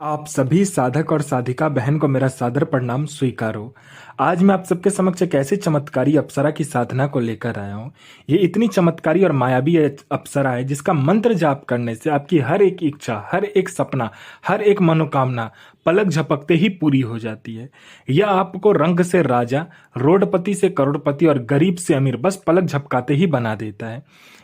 आप सभी साधक और साधिका बहन को मेरा सादर प्रणाम स्वीकार हो। आज मैं आप सबके समक्ष एक ऐसी चमत्कारी अप्सरा की साधना को लेकर आया हूँ। ये इतनी चमत्कारी और मायावी अप्सरा है जिसका मंत्र जाप करने से आपकी हर एक इच्छा, हर एक सपना, हर एक मनोकामना पलक झपकते ही पूरी हो जाती है। यह आपको रंग से राजा, रोडपति से करोड़पति और गरीब से अमीर बस पलक झपकाते ही बना देता है।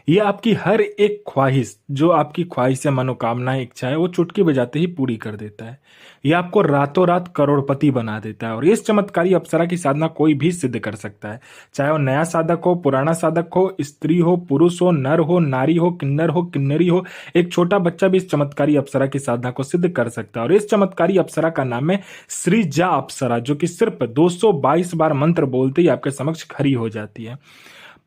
यह आपकी हर एक ख्वाहिश, जो आपकी ख्वाहिश है, मनोकामनाएं, इच्छा है, वो चुटकी बजाते ही पूरी कर देता है। यह आपको रातों रात करोड़पति बना देता है और इस चमत्कारी अप्सरा की साधना कोई भी सिद्ध कर सकता है। चाहे वो नया साधक हो, पुराना साधक हो, स्त्री हो, पुरुष हो, नर हो, नारी हो, किन्नर हो, किन्नरी हो, एक छोटा बच्चा भी इस चमत्कारी अप्सरा की साधना को सिद्ध कर सकता है। और इस चमत्कारी अप्सरा का नाम है सृजा अप्सरा, जो कि सिर्फ 222 बार मंत्र बोलते ही आपके समक्ष खड़ी हो जाती है।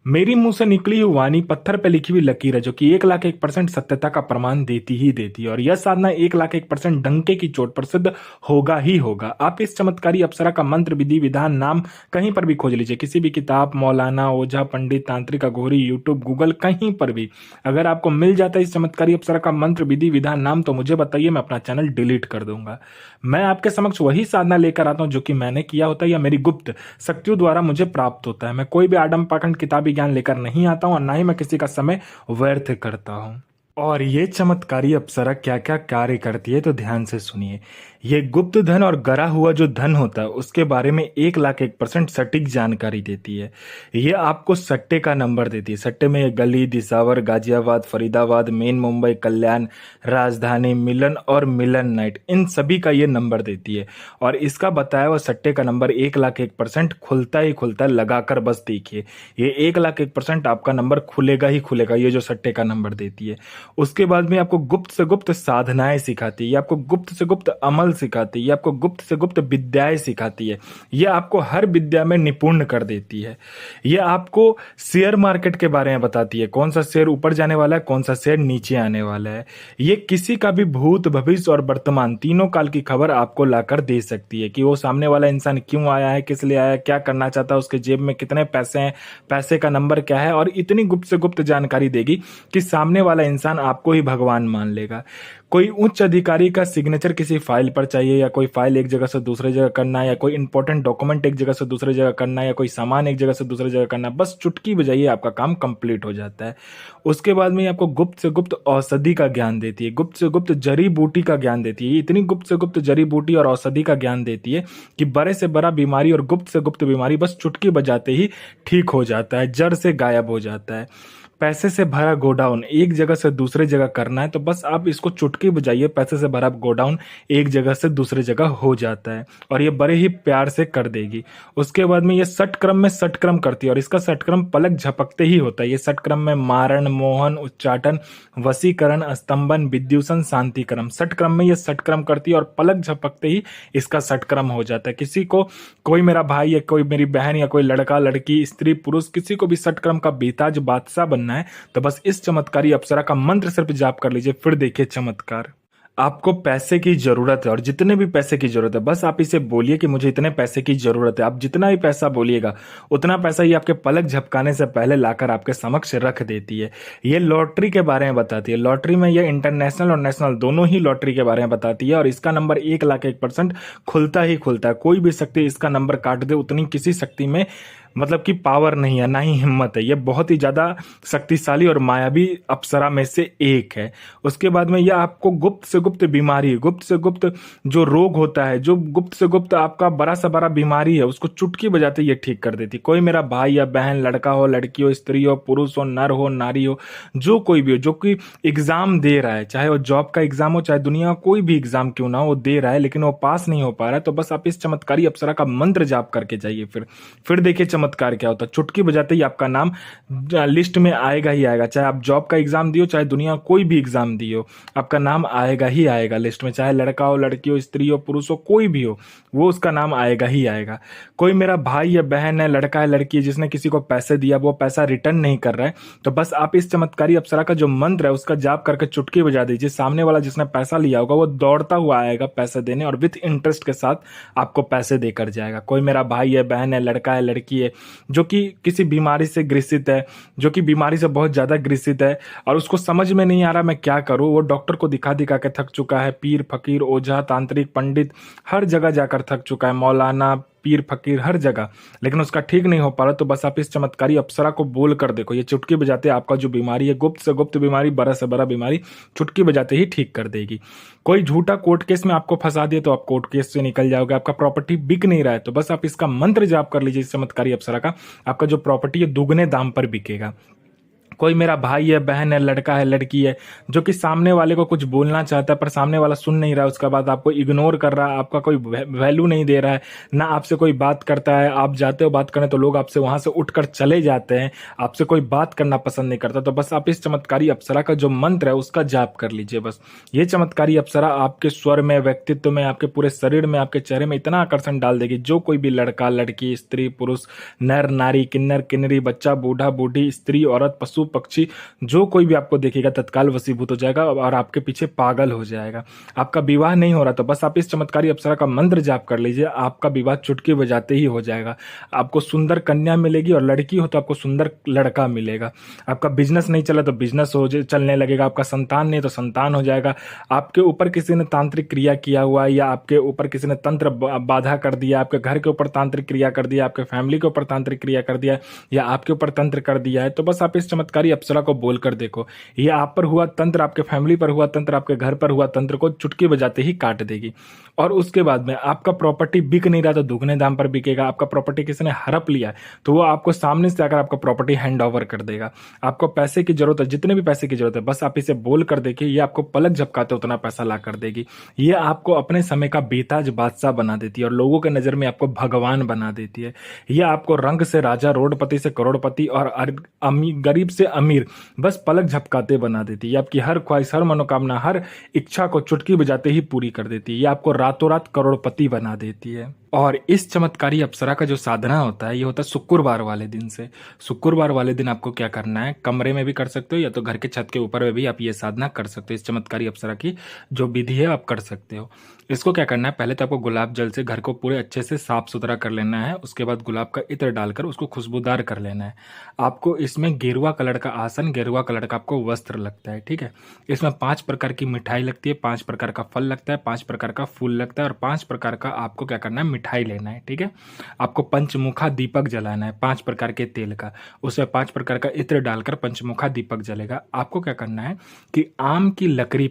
मेरी मुंह से निकली हुई वाणी पत्थर पे लिखी हुई लकीर है, जो कि 1,01% सत्यता का प्रमाण देती ही देती है। और यह साधना 1,01% डंके की चोट पर सिद्ध होगा ही होगा। आप इस चमत्कारी अप्सरा का मंत्र, विधि, विधान, नाम कहीं पर भी खोज लीजिए, किसी भी किताब, मौलाना, ओझा, पंडित, तांत्रिक, अघोरी, यूट्यूब, गूगल, कहीं पर भी अगर आपको मिल जाता है इस चमत्कारी अप्सरा का मंत्र, विधि, विधान, नाम, तो मुझे बताइए, मैं अपना चैनल डिलीट कर दूंगा। मैं आपके समक्ष वही साधना लेकर आता हूं जो कि मैंने किया होता है या मेरी गुप्त शक्तियों द्वारा मुझे प्राप्त होता है। मैं कोई भी आडम पाखंड किताबी ज्ञान लेकर नहीं आता हूं और ना ही मैं किसी का समय व्यर्थ करता हूं। और ये चमत्कारी अप्सरा क्या क्या कार्य करती है तो ध्यान से सुनिए। ये गुप्त धन और गरा हुआ जो धन होता है उसके बारे में 1,01% सटीक जानकारी देती है। ये आपको सट्टे का नंबर देती है। सट्टे में ये गली, दिसावर, गाजियाबाद, फरीदाबाद, मेन मुंबई, कल्याण, राजधानी, मिलन और मिलन नाइट, इन सभी का ये नंबर देती है। और इसका बताया हुआ सट्टे का नंबर 1,01% खुलता ही खुलता है। लगाकर बस देखिए, ये 1,01% आपका नंबर खुलेगा ही खुलेगा, ये जो सट्टे का नंबर देती है। उसके बाद में आपको गुप्त से गुप्त साधनाएं सिखाती है, ये आपको गुप्त से गुप्त अमल सिखाती है, ये आपको गुप्त से गुप्त विद्याएं सिखाती है, ये आपको हर विद्या में निपुण कर देती है। ये आपको शेयर मार्केट के बारे में बताती है, कौन सा शेयर ऊपर जाने वाला है, कौन सा शेयर नीचे आने वाला है। ये किसी का भी भूत, भविष्य और वर्तमान तीनों काल की खबर आपको लाकर दे सकती है कि वो सामने वाला इंसान क्यों आया है, किस लिए आया है, क्या करना चाहता है, उसके जेब में कितने पैसे हैं, पैसे का नंबर क्या है। और इतनी गुप्त से गुप्त जानकारी देगी कि सामने वाला इंसान आपको ही भगवान मान लेगा। कोई उच्च अधिकारी का सिग्नेचर किसी फाइल पर चाहिए, या कोई फाइल एक जगह से दूसरे जगह करना है, या कोई इंपॉर्टेंट डॉक्यूमेंट एक जगह से दूसरे जगह करना है, या कोई सामान एक जगह से दूसरे जगह करना है, बस चुटकी बजाइए आपका काम कंप्लीट हो जाता है। उसके बाद में आपको गुप्त से गुप्त औषधि का ज्ञान देती है, गुप्त से गुप्त जड़ी बूटी का ज्ञान देती है। इतनी गुप्त से गुप्त जड़ी बूटी और औषधि का ज्ञान देती है कि बड़े से बड़ा बीमारी और गुप्त से गुप्त बीमारी बस चुटकी बजाते ही ठीक हो जाता है, जड़ से गायब हो जाता है। पैसे से भरा गोडाउन एक जगह से दूसरे जगह करना है तो बस आप इसको चुटकी बजाइए, पैसे से भरा गोडाउन एक जगह से दूसरे जगह हो जाता है और ये बड़े ही प्यार से कर देगी। उसके बाद में ये षटक्रम में षटक्रम करती है और इसका षटक्रम पलक झपकते ही होता है। ये षटक्रम में मारण, मोहन, उच्चाटन, वशीकरण, स्तंभन, विद्युषण, शांतिक्रम, षटक्रम में ये षटक्रम करती है और पलक झपकते ही इसका षटक्रम हो जाता है। किसी को, कोई मेरा भाई या कोई मेरी बहन या कोई लड़का, लड़की, स्त्री, पुरुष, किसी को भी षटक्रम का बेताज बादशाह बनना है तो बस इस चमत्कारी अप्सरा का मंत्र सिर्फ जाप कर लीजिए, फिर देखिए चमत्कार। आपको पैसे की जरूरत है और जितने भी पैसे की जरूरत है बस आप इसे बोलिए कि मुझे इतने पैसे की जरूरत है। आप जितना भी पैसा बोलिएगा उतना पैसा ये आपके पलक झपकाने से पहले लाकर आपके समक्ष रख देती है। ये लॉटरी के बारे में बताती है। लॉटरी में ये इंटरनेशनल और नेशनल दोनों ही लॉटरी के बारे में बताती है और इसका नंबर 1,01% खुलता ही खुलता है। कोई भी शक्ति इसका नंबर काट दे, उतनी किसी शक्ति में मतलब कि पावर नहीं है, ना ही हिम्मत है। ये बहुत ही ज्यादा शक्तिशाली और मायावी अप्सरा में से एक है। उसके बाद में यह आपको गुप्त से गुप्त बीमारी, गुप्त से गुप्त जो रोग होता है, जो गुप्त से गुप्त आपका बड़ा सा बड़ा बीमारी है, उसको चुटकी बजाते ये ठीक कर देती। कोई मेरा भाई या बहन, लड़का हो, लड़की हो, स्त्री हो, पुरुष हो, नर हो, नारी हो, जो कोई भी हो, जो कि एग्जाम दे रहा है, चाहे वो जॉब का एग्जाम हो, चाहे दुनिया का कोई भी एग्जाम क्यों ना हो, वो दे रहा है लेकिन वो पास नहीं हो पा रहा है, तो बस आप इस चमत्कारी अप्सरा का मंत्र जाप करके जाइए। फिर देखिए चमत्कार क्या होता है। चुटकी बजाते ही आपका नाम लिस्ट में आएगा ही आएगा। चाहे आप जॉब का एग्जाम दियो, चाहे दुनिया कोई भी एग्जाम दियो, आपका नाम आएगा ही आएगा लिस्ट में। चाहे लड़का हो, लड़की हो, स्त्री हो, पुरुष हो, कोई भी हो, वो उसका नाम आएगा ही आएगा। कोई मेरा भाई या बहन है, लड़का है, लड़की है, जिसने किसी को पैसे दिया, वो पैसा रिटर्न नहीं कर रहा है, तो बस आप इस चमत्कारी अप्सरा का जो मंत्र है उसका जाप करके चुटकी बजा दीजिए। सामने वाला जिसने पैसा लिया होगा वो दौड़ता हुआ आएगा पैसे देने और विथ इंटरेस्ट के साथ आपको पैसे देकर जाएगा। कोई मेरा भाई है, बहन है, लड़का है, लड़की है, जो कि किसी बीमारी से ग्रसित है, जो कि बीमारी से बहुत ज़्यादा ग्रसित है और उसको समझ में नहीं आ रहा मैं क्या करूँ। वो डॉक्टर को दिखा दिखा के थक चुका है, पीर फकीर ओझा तांत्रिक पंडित हर जगह जाकर थक चुका है, मौलाना पीर फकीर हर जगह, लेकिन उसका ठीक नहीं हो पा रहा। तो बस आप इस चमत्कारी अप्सरा को बोल कर देखो, ये चुटकी बजाते आपका जो बीमारी है, गुप्त से गुप्त बीमारी, बड़ा से बड़ा बीमारी, चुटकी बजाते ही ठीक कर देगी। कोई झूठा कोर्ट केस में आपको फंसा दिया तो आप कोर्ट केस से निकल जाओगे। आपका प्रॉपर्टी बिक नहीं रहा है तो बस आप इसका मंत्र जाप कर लीजिए इस चमत्कारी अप्सरा का, आपका जो प्रॉपर्टी है दुगने दाम पर बिकेगा। कोई मेरा भाई है, बहन है, लड़का है, लड़की है, जो कि सामने वाले को कुछ बोलना चाहता है पर सामने वाला सुन नहीं रहा है, उसका बात आपको इग्नोर कर रहा है, आपका कोई वैल्यू नहीं दे रहा है, ना आपसे कोई बात करता है, आप जाते हो बात करने तो लोग आपसे वहां से उठकर चले जाते हैं, आपसे कोई बात करना पसंद नहीं करता। तो बस आप इस चमत्कारी अप्सरा का जो मंत्र है उसका जाप कर लीजिए। बस ये चमत्कारी अप्सरा आपके स्वर में, व्यक्तित्व में, आपके पूरे शरीर में, आपके चेहरे में इतना आकर्षण डाल देगी, जो कोई भी लड़का लड़की, स्त्री पुरुष, नर नारी, किन्नर किन्नरी, बच्चा बूढ़ा बूढ़ी, स्त्री औरत, पशु पक्षी, जो कोई भी आपको देखेगा तत्काल वशीभूत हो जाएगा और आपके पीछे पागल हो जाएगा। आपका विवाह नहीं हो रहा तो बस आप इस चमत्कारी अप्सरा का मंत्र जाप कर लीजिए, आपका विवाह चुटकी बजाते ही हो जाएगा। आपको सुंदर कन्या मिलेगी और लड़की हो तो आपको सुंदर लड़का मिलेगा। आपका बिजनेस नहीं चला तो बिजनेस हो चलने लगेगा। आपका संतान नहीं तो संतान हो जाएगा। आपके ऊपर किसी ने तांत्रिक क्रिया किया हुआ है या आपके ऊपर किसी ने तंत्र बाधा कर दिया, आपके घर के ऊपर तांत्रिक क्रिया कर दिया, आपके फैमिली के ऊपर तांत्रिक क्रिया कर दिया या आपके ऊपर तंत्र कर दिया है, तो बस आप इस चमत्कारी अप्सरा को बोलकर देखो, ये आप पर हुआ तंत्र, आपके फैमिली पर हुआ तंत्र, आपके घर पर हुआ तंत्र को चुटकी बजाते ही काट देगी। और उसके बाद में आपका प्रॉपर्टी बिक नहीं रहा तो दुगने दाम पर बिकेगा। आपका प्रॉपर्टी किसी ने हड़प लिया है तो वो आपको सामने से आकर आपका प्रॉपर्टी हैंड ओवर कर देगा। आपको पैसे की जरूरत है, जितने भी पैसे की जरूरत है, बस आप इसे बोल कर देखिए, ये आपको पलक झपकाते उतना पैसा ला कर देगी। ये आपको अपने समय का बेताज बादशाह बना देती है और लोगों के नजर में आपको भगवान बना देती है। ये आपको रंग से राजा, रोडपति से करोड़पति और गरीब से अमीर बस पलक झपकाते बना देती है। आपकी हर ख्वाहिश, हर मनोकामना, हर इच्छा को चुटकी बजाते ही पूरी कर देती है। ये आपको रातों रात करोड़पति बना देती है। और इस चमत्कारी अप्सरा का जो साधना होता है ये होता है शुक्रवार वाले दिन से। शुक्रवार वाले दिन आपको क्या करना है, कमरे में भी कर सकते हो या तो घर के छत के ऊपर में भी आप ये साधना कर सकते हो। इस चमत्कारी अप्सरा की जो विधि है आप कर सकते हो। इसको क्या करना है, पहले तो आपको गुलाब जल से घर को पूरे अच्छे से साफ सुथरा कर लेना है। उसके बाद गुलाब का इत्र डालकर उसको खुशबूदार कर लेना है। आपको इसमें गेरुआ कलर का आसन, गेरुआ कलर का आपको वस्त्र लगता है, ठीक है। इसमें 5 प्रकार की मिठाई लगती है, 5 प्रकार का फल लगता है, 5 प्रकार का फूल लगता है और 5 प्रकार का आपको क्या करना है, मिठाई लेना है, ठीक है। आपको पंचमुखा दीपक जलाना है 5 प्रकार के तेल का, उसमें 5 प्रकार का इत्र डालकर पंचमुखा दीपक जलेगा। आपको क्या करना है कि आम की लकड़ी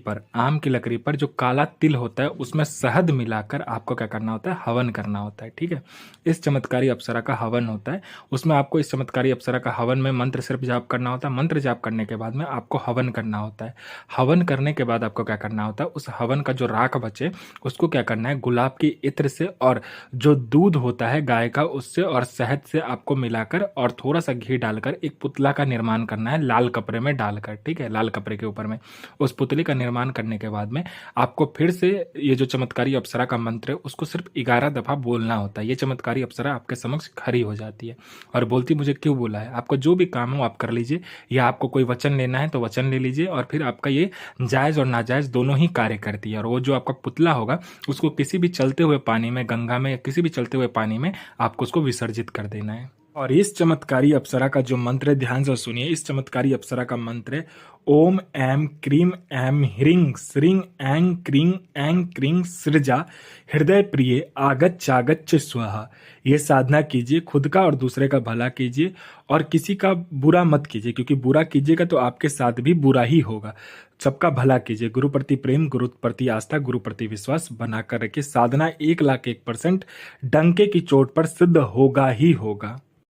पर जो काला तिल होता है उसमें शहद मिलाकर आपको क्या करना होता है, हवन करना होता है, ठीक है। इस चमत्कारी अप्सरा का हवन होता है, उसमें आपको इस चमत्कारी अप्सरा का हवन में मंत्र सिर्फ जाप करना होता है। मंत्र जाप करने के बाद में आपको हवन करना होता है। हवन करने के बाद आपको क्या करना होता है, उस हवन का जो राख बचे उसको क्या करना है, गुलाब की इत्र से और जो दूध होता है गाय का उससे और शहद से आपको मिलाकर और थोड़ा सा घी डालकर एक पुतला का निर्माण करना है, लाल कपड़े में डालकर, ठीक है। लाल कपड़े के ऊपर में उस पुतले का निर्माण करने के बाद में आपको फिर से ये जो चमत्कारी अप्सरा का मंत्र है उसको सिर्फ 11 दफा बोलना होता है। ये चमत्कारी अप्सरा आपके समक्ष खड़ी हो जाती है और बोलती मुझे क्यों बोला है। आपको जो भी काम हो आप कर लीजिए, या आपको कोई वचन लेना है तो वचन ले लीजिए और फिर आपका ये जायज और नाजायज दोनों ही कार्य करती है। और वो जो आपका पुतला होगा उसको किसी भी चलते हुए पानी में, गंगा में, किसी भी चलते हुए पानी में आपको उसको विसर्जित कर देना है। और इस चमत्कारी अप्सरा का जो मंत्र है ध्यान से सुनिए। इस चमत्कारी अप्सरा का मंत्र है ओम ऐम क्रीम ऐम ह्रीं श्रीं ऐं क्रीं ऐं क्रीं सृजा हृदय प्रिय आगच्चागच्च स्वाहा। ये साधना कीजिए, खुद का और दूसरे का भला कीजिए और किसी का बुरा मत कीजिए, क्योंकि बुरा कीजिएगा तो आपके साथ भी बुरा ही होगा। सबका भला कीजिए। गुरु प्रति प्रेम, गुरु प्रति आस्था, गुरु प्रति विश्वास बनाकर रखिए। साधना 1,01,000% डंके की चोट पर सिद्ध होगा ही होगा।